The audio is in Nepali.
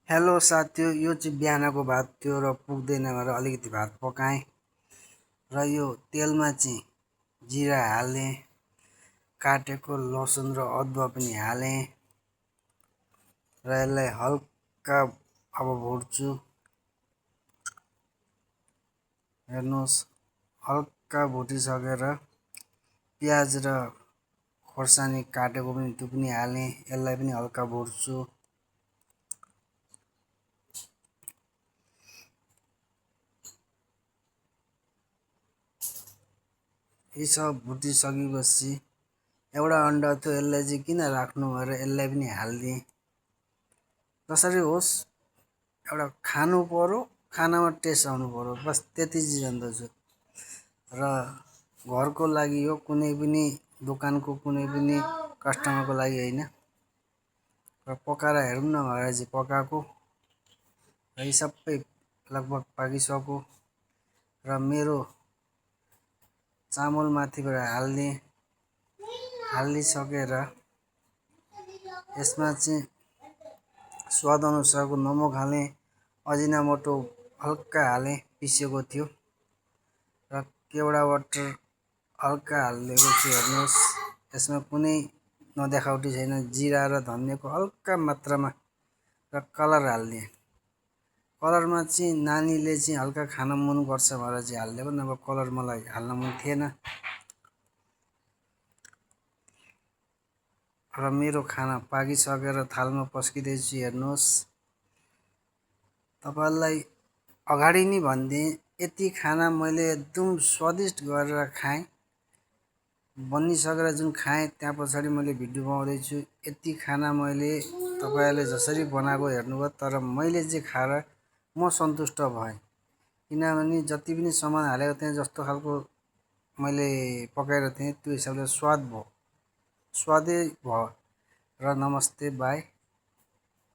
हेलो साथीयो, यो चाहिँ बिहानको भात थियो र पुग्दैन भनेर अलिकति भात पकाएँ र यो तेलमा चाहिँ जिरा हालेँ, काटेको लसुन र अदुवा पनि हालेँ र यसलाई हल्का अब भुट्छु। हेर्नुहोस्, हल्का भुटिसकेर प्याज र खोर्सानी काटेको पनि त्यो पनि हालेँ, यसलाई पनि हल्का भुट्छु। यी सब भुटिसकेपछि एउटा अन्डा थियो, यसलाई चाहिँ किन राख्नु भनेर यसलाई पनि हालिदिएँ। जसरी होस् एउटा खानु पर्यो, खानामा टेस्ट आउनु पर्यो, बस त्यति चाहिँ जान्दछु। र घरको लागि हो, कुनै पनि दोकानको कुनै पनि कस्टमरको लागि होइन। र पकाएर हेरौँ न भनेर चाहिँ पकाएको र यी सबै लगभग पाकिसक्यो र मेरो चामल माथिबाट हालिसकेर यसमा चाहिँ स्वाद अनुसारको नमक हालेँ, अजिनामोटो हल्का हालेँ, पिसेको थियो र केवडा वाटर हल्का हालिदिएको छु। हेर्नुहोस्, यसमा कुनै नदेखावटी छैन, जिरा र धनियाँको हल्का मात्रामा र कलर हालिदिएँ। कलरमा चाहिँ नानीले चाहिँ हल्का खान मन गर्छ भनेर चाहिँ हालिदिएको, नभए कलर मलाई हाल्न मन थिएन। र मेरो खाना पाकिसकेर थालमा पस्किँदैछु। हेर्नुहोस्, तपाईँलाई अगाडि नै भनिदिएँ, यति खाना मैले एकदम स्वादिष्ट गरेर खाएँ। बनिसकेर जुन खाएँ त्यहाँ पछाडि मैले भिडियो बनाउँदैछु। यति खाना मैले तपाईँहरूले जसरी बनाएको हेर्नुभयो, तर मैले चाहिँ खाएर म सन्तुष्ट भएँ, किनभने जति पनि सामान हालेको थिएँ जस्तो खालको मैले पकाएको थिएँ त्यो हिसाबले स्वादै भयो। र नमस्ते, बाई।